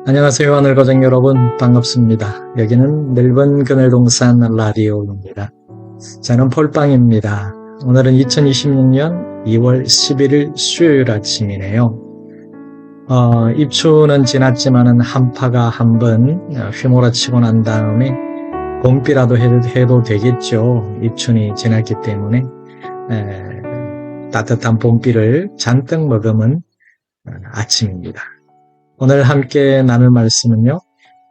안녕하세요. 하늘가족 여러분, 반갑습니다. 여기는 멜번 그늘동산 라디오입니다. 저는 폴빵입니다. 오늘은 2026년 2월 11일 수요일 아침이네요. 입추는 지났지만은 한파가 한번 휘몰아치고 난 다음에 봄비라도 해도 되겠죠. 입춘이 지났기 때문에 따뜻한 봄비를 잔뜩 머금은 아침입니다. 오늘 함께 나눌 말씀은요,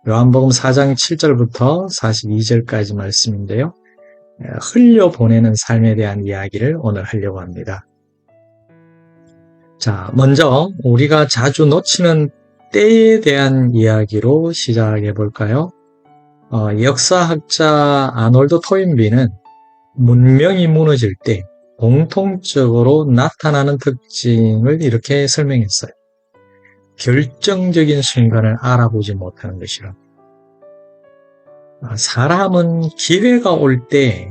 요한복음 4장 7절부터 42절까지 말씀인데요, 흘려보내는 삶에 대한 이야기를 오늘 하려고 합니다. 자, 먼저 우리가 자주 놓치는 때에 대한 이야기로 시작해 볼까요? 역사학자 아놀드 토인비는 문명이 무너질 때 공통적으로 나타나는 특징을 이렇게 설명했어요. 결정적인 순간을 알아보지 못하는 것이라. 사람은 기회가 올 때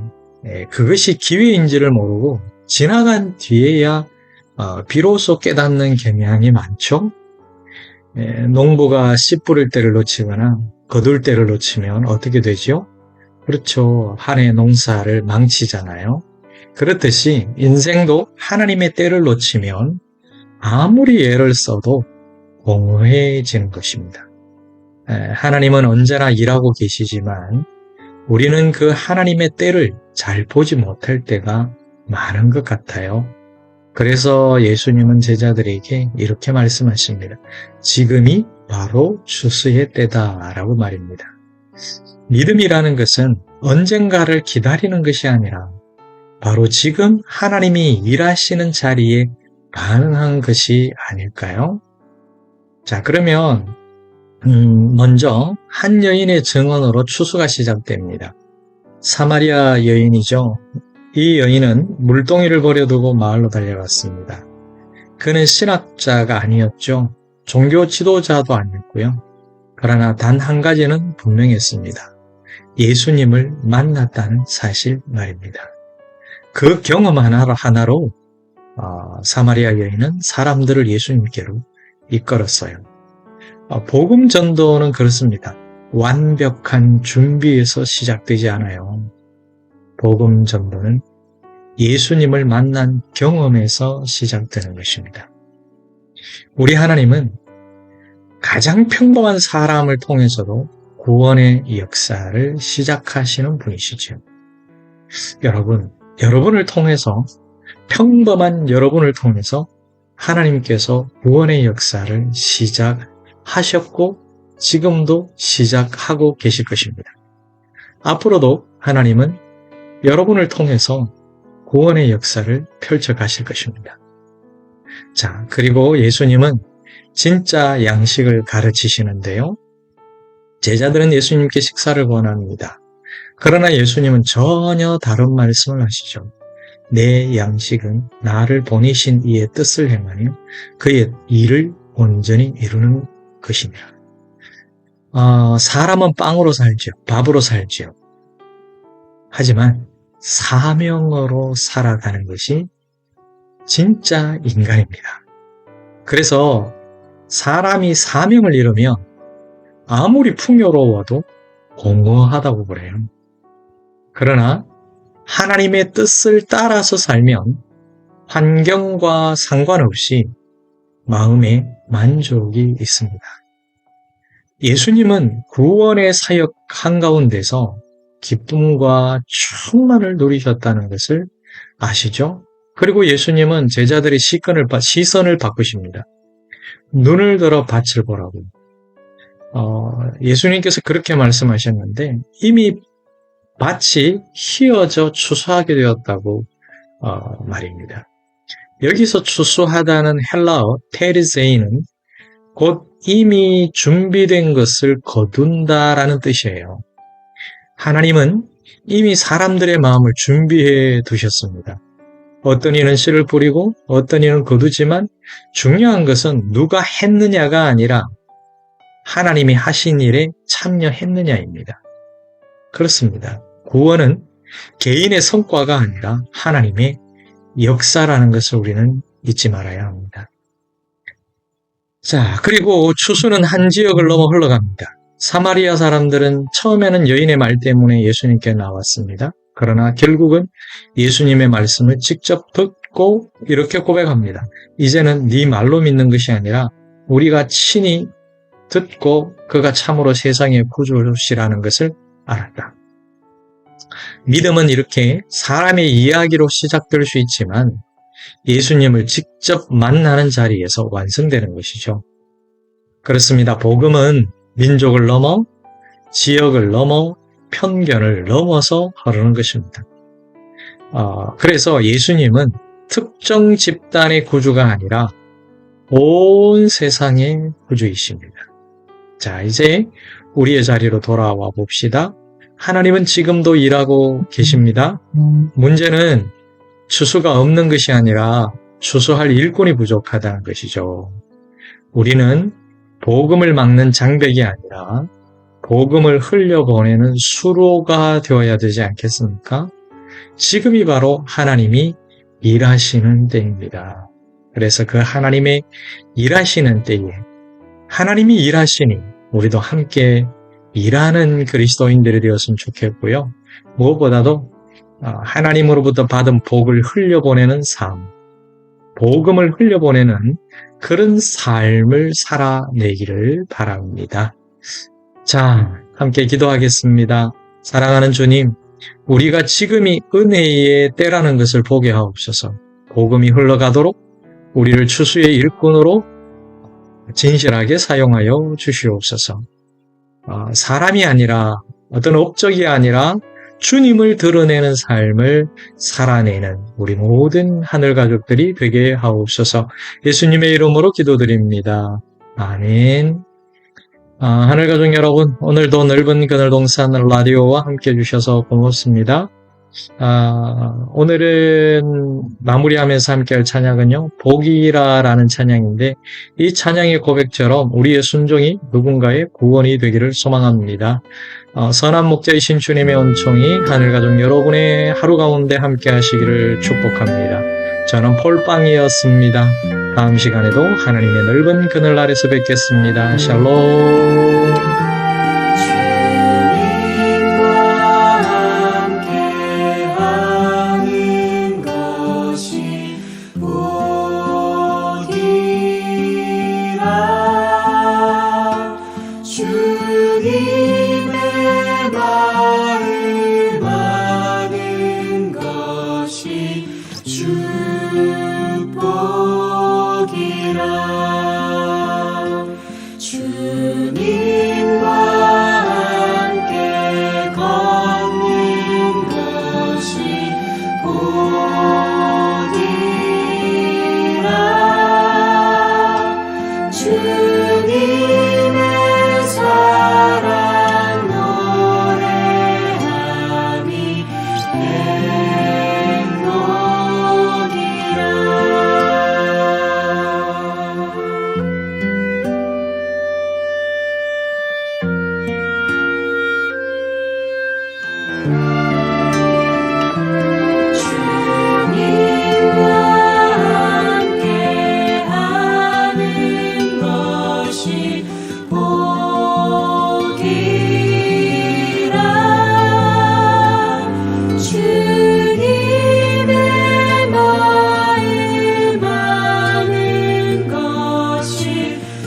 그것이 기회인지를 모르고 지나간 뒤에야 비로소 깨닫는 경향이 많죠. 농부가 씨 뿌릴 때를 놓치거나 거둘 때를 놓치면 어떻게 되죠? 그렇죠. 한 해 농사를 망치잖아요. 그렇듯이 인생도 하나님의 때를 놓치면 아무리 애를 써도 공허해지는 것입니다. 하나님은 언제나 일하고 계시지만 우리는 그 하나님의 때를 잘 보지 못할 때가 많은 것 같아요. 그래서 예수님은 제자들에게 이렇게 말씀하십니다. 지금이 바로 추수의 때다라고 말입니다. 믿음이라는 것은 언젠가를 기다리는 것이 아니라 바로 지금 하나님이 일하시는 자리에 반응한 것이 아닐까요? 자, 그러면 먼저 한 여인의 증언으로 추수가 시작됩니다. 사마리아 여인이죠. 이 여인은 물동이를 버려두고 마을로 달려갔습니다. 그는 신학자가 아니었죠. 종교 지도자도 아니었고요. 그러나 단 한 가지는 분명했습니다. 예수님을 만났다는 사실 말입니다. 그 경험 하나로 사마리아 여인은 사람들을 예수님께로 이끌었어요. 복음 전도는 그렇습니다. 완벽한 준비에서 시작되지 않아요. 복음 전도는 예수님을 만난 경험에서 시작되는 것입니다. 우리 하나님은 가장 평범한 사람을 통해서도 구원의 역사를 시작하시는 분이시죠. 여러분을 통해서, 평범한 여러분을 통해서 하나님께서 구원의 역사를 시작하셨고 지금도 시작하고 계실 것입니다. 앞으로도 하나님은 여러분을 통해서 구원의 역사를 펼쳐 가실 것입니다. 자, 그리고 예수님은 진짜 양식을 가르치시는데요. 제자들은 예수님께 식사를 권합니다. 그러나 예수님은 전혀 다른 말씀을 하시죠. 내 양식은 나를 보내신 이의 뜻을 행하며 그의 일을 온전히 이루는 것이니라. 사람은 빵으로 살죠. 밥으로 살죠. 하지만 사명으로 살아가는 것이 진짜 인간입니다. 그래서 사람이 사명을 이루면 아무리 풍요로워도 공허하다고 그래요. 그러나 하나님의 뜻을 따라서 살면 환경과 상관없이 마음에 만족이 있습니다. 예수님은 구원의 사역 한가운데서 기쁨과 충만을 누리셨다는 것을 아시죠? 그리고 예수님은 제자들의 시선을 바꾸십니다. 눈을 들어 밭을 보라고. 예수님께서 그렇게 말씀하셨는데 이미 밭이 휘어져 추수하게 되었다고 말입니다. 여기서 추수하다는 헬라어 테르세이는 곧 이미 준비된 것을 거둔다라는 뜻이에요. 하나님은 이미 사람들의 마음을 준비해 두셨습니다. 어떤 이는 씨를 뿌리고 어떤 이는 거두지만 중요한 것은 누가 했느냐가 아니라 하나님이 하신 일에 참여했느냐입니다. 그렇습니다. 구원은 개인의 성과가 아니라 하나님의 역사라는 것을 우리는 잊지 말아야 합니다. 자, 그리고 추수는 한 지역을 넘어 흘러갑니다. 사마리아 사람들은 처음에는 여인의 말 때문에 예수님께 나왔습니다. 그러나 결국은 예수님의 말씀을 직접 듣고 이렇게 고백합니다. 이제는 네 말로 믿는 것이 아니라 우리가 친히 듣고 그가 참으로 세상의 구주시라는 것을 알았다. 믿음은 이렇게 사람의 이야기로 시작될 수 있지만 예수님을 직접 만나는 자리에서 완성되는 것이죠. 그렇습니다. 복음은 민족을 넘어 지역을 넘어 편견을 넘어서 흐르는 것입니다. 그래서 예수님은 특정 집단의 구주가 아니라 온 세상의 구주이십니다. 자, 이제 우리의 자리로 돌아와 봅시다. 하나님은 지금도 일하고 계십니다. 문제는 추수가 없는 것이 아니라 추수할 일꾼이 부족하다는 것이죠. 우리는 복음을 막는 장벽이 아니라 복음을 흘려보내는 수로가 되어야 되지 않겠습니까? 지금이 바로 하나님이 일하시는 때입니다. 그래서 그 하나님의 일하시는 때에 하나님이 일하시니 우리도 함께 일하는 그리스도인들이 되었으면 좋겠고요. 무엇보다도 하나님으로부터 받은 복을 흘려보내는 삶, 복음을 흘려보내는 그런 삶을 살아내기를 바랍니다. 자, 함께 기도하겠습니다. 사랑하는 주님, 우리가 지금이 은혜의 때라는 것을 보게 하옵소서. 복음이 흘러가도록 우리를 추수의 일꾼으로 진실하게 사용하여 주시옵소서. 사람이 아니라 어떤 업적이 아니라 주님을 드러내는 삶을 살아내는 우리 모든 하늘 가족들이 되게 하옵소서. 예수님의 이름으로 기도드립니다. 아멘. 하늘 가족 여러분, 오늘도 넓은 그늘동산 라디오와 함께 해주셔서 고맙습니다. 오늘은 마무리하면서 함께 할 찬양은요, 복이라라는 찬양인데, 이 찬양의 고백처럼 우리의 순종이 누군가의 구원이 되기를 소망합니다. 선한 목자이신 주님의 은총이 하늘가족 여러분의 하루 가운데 함께 하시기를 축복합니다. 저는 폴빵이었습니다. 다음 시간에도 하나님의 넓은 그늘 아래서 뵙겠습니다. 샬롬.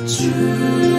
주